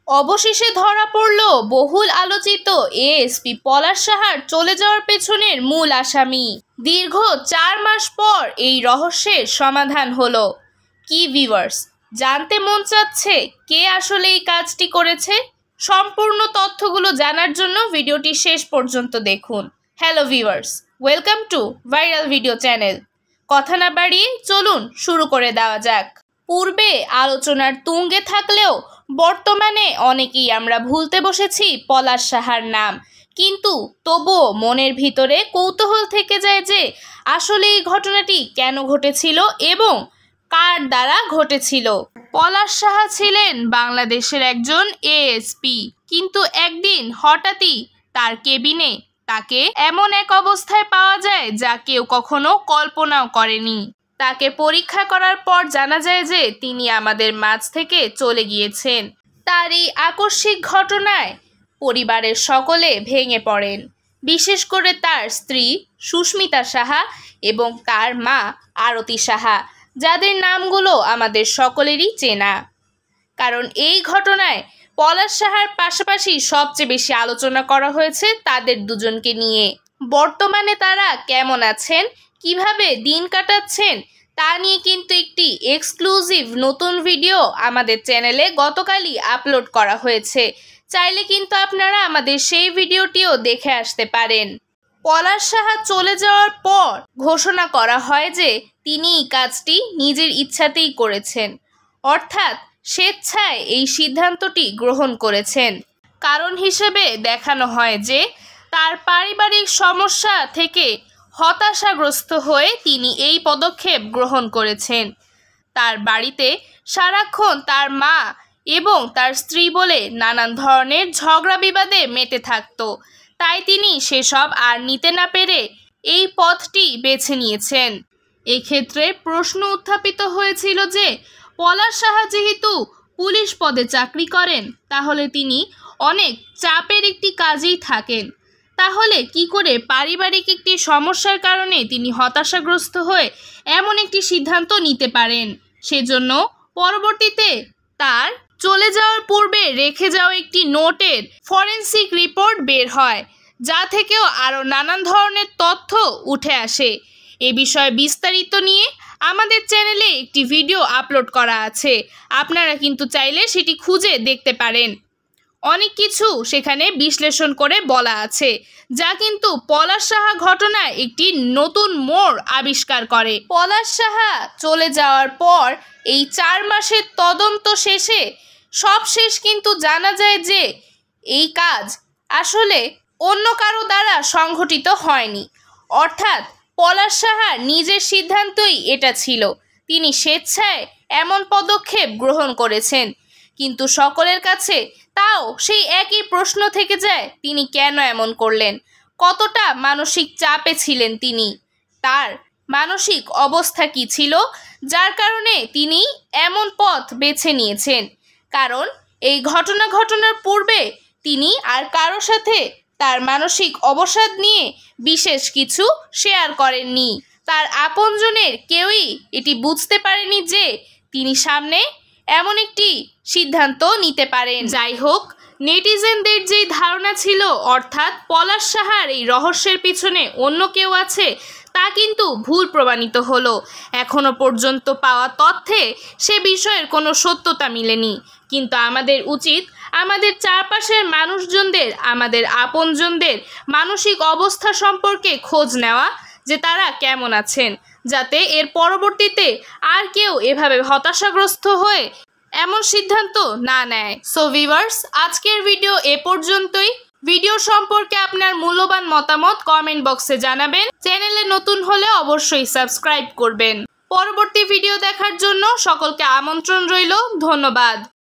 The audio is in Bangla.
অবশেষে ধরা পড়ল বহুল আলোচিত এএসপি পলাশ সাহার চলে যাওয়ার পেছনের মূল আসামি। দীর্ঘ 4 মাস পর এই রহস্যের সমাধান হলো। কি ভিউয়ার্স, জানতে মন চাচ্ছে কে আসলে এই কাজটি করেছে? সম্পূর্ণ তথ্যগুলো জানার জন্য ভিডিওটি শেষ পর্যন্ত দেখুন। Hello viewers, welcome to viral video channel. কথা না বাড়িয়ে চলুন শুরু করে দেওয়া যাক। পূর্বে আলোচনার তুঙ্গে থাকলেও বর্তমানে অনেকেই আমরা ভুলতে বসেছি পলাশ সাহার নাম, কিন্তু তবুও মনের ভিতরে কৌতূহল থেকে যায় যে আসলে এই ঘটনাটি কেন ঘটেছিল এবং কার দ্বারা ঘটেছিল। পলাশ সাহা ছিলেন বাংলাদেশের একজন এএসপি, কিন্তু একদিন হঠাৎই তার কেবিনে তাকে এমন এক অবস্থায় পাওয়া যায় যা কেউ কখনো কল্পনাও করেনি। তাকে পরীক্ষা করার পর জানা যায় যে তিনি আমাদের মাঝ থেকে চলে গিয়েছেন। তার এই আকস্মিক ঘটনায় পরিবারের সকলে ভেঙে পড়েন, বিশেষ করে তার স্ত্রী সুস্মিতা সাহা এবং তার মা আরতি সাহা, যাদের নামগুলো আমাদের সকলেরই চেনা। কারণ এই ঘটনায় পলাশ সাহার পাশাপাশি সবচেয়ে বেশি আলোচনা করা হয়েছে তাদের দুজনকে নিয়ে। বর্তমানে তারা কেমন আছেন, কিভাবে দিন কাটাচ্ছেন তা নিয়ে কিন্তু একটি এক্সক্লুসিভ নতুন ভিডিও আমাদের চ্যানেলে গতকালই আপলোড করা হয়েছে। চাইলে কিন্তু আপনারা আমাদের সেই ভিডিওটিও দেখে আসতে পারেন। পলাশ সাহা চলে যাওয়ার পর ঘোষণা করা হয় যে তিনি এই কাজটি নিজের ইচ্ছাতেই করেছেন, অর্থাৎ স্বেচ্ছায় এই সিদ্ধান্তটি গ্রহণ করেছেন। কারণ হিসেবে দেখানো হয় যে তার পারিবারিক সমস্যা থেকে হতাশাগ্রস্ত হয়ে তিনি এই পদক্ষেপ গ্রহণ করেছেন। তার বাড়িতে সারাক্ষণ তার মা এবং তার স্ত্রী বলে নানান ধরনের ঝগড়া বিবাদে মেতে থাকত, তাই তিনি সেসব আর নিতে না পেরে এই পথটি বেছে নিয়েছেন। এক্ষেত্রে প্রশ্ন উত্থাপিত হয়েছিল যে পলাশ সাহা যেহেতু পুলিশ পদে চাকরি করেন, তাহলে তিনি অনেক চাপের একটি কাজেই থাকেন, তাহলে কি করে পারিবারিক একটি সমস্যার কারণে তিনি হতাশাগ্রস্ত হয়ে এমন একটি সিদ্ধান্ত নিতে পারেন। সেজন্য পরবর্তীতে তার চলে যাওয়ার পূর্বে রেখে যাওয়া একটি নোটের ফরেনসিক রিপোর্ট বের হয়, যা থেকেও আরও নানান ধরনের তথ্য উঠে আসে। এ বিষয়ে বিস্তারিত নিয়ে আমাদের চ্যানেলে একটি ভিডিও আপলোড করা আছে, আপনারা কিন্তু চাইলে সেটি খুঁজে দেখতে পারেন। অনেক কিছু সেখানে বিশ্লেষণ করে বলা আছে, যা কিন্তু পলাশ সাহা ঘটনায় একটি নতুন মোড় আবিষ্কার করে। পলাশ সাহা চলে যাওয়ার পর এই 4 মাসের তদন্ত শেষে সবশেষ কিন্তু জানা যায় যে এই কাজ আসলে অন্য কারো দ্বারা সংঘটিত হয়নি, অর্থাৎ পলাশ সাহার নিজের সিদ্ধান্তই এটা ছিল। তিনি স্বেচ্ছায় এমন পদক্ষেপ গ্রহণ করেছেন, কিন্তু সকলের কাছে তাও সেই একই প্রশ্ন থেকে যায়, তিনি কেন এমন করলেন? কতটা মানসিক চাপে ছিলেন তিনি? তার মানসিক অবস্থা কী ছিল যার কারণে তিনি এমন পথ বেছে নিয়েছেন? কারণ এই ঘটনার পূর্বে তিনি আর কারো সাথে তার মানসিক অবসাদ নিয়ে বিশেষ কিছু শেয়ার করেননি। তার আপনজনের কেউই এটি বুঝতে পারেনি যে তিনি সামনে এমন একটি সিদ্ধান্ত নিতে পারেন। যাই হোক, নেটিজেনদের যেই ধারণা ছিল, অর্থাৎ পলাশ সাহার এই রহস্যের পিছনে অন্য কেউ আছে, তা কিন্তু ভুল প্রমাণিত হলো। এখনো পর্যন্ত পাওয়া তথ্যে সে বিষয়ের কোনো সত্যতা মিলেনি, কিন্তু আমাদের উচিত আমাদের চারপাশের মানুষজনদের, আমাদের আপনজনদের মানসিক অবস্থা সম্পর্কে খোঁজ নেওয়া, যে তারা কেমন আছেন, যাতে এর পরবর্তীতে আর কেউ এভাবে হতাশাগ্রস্ত হয়ে এমন সিদ্ধান্ত না নেয়। সো ভিউয়ার্স, আজকের ভিডিও এ পর্যন্তই। ভিডিও সম্পর্কে আপনার মূল্যবান মতামত কমেন্ট বক্সে জানাবেন। চ্যানেলে নতুন হলে অবশ্যই সাবস্ক্রাইব করবেন। পরবর্তী ভিডিও দেখার জন্য সকলকে আমন্ত্রণ রইল। ধন্যবাদ।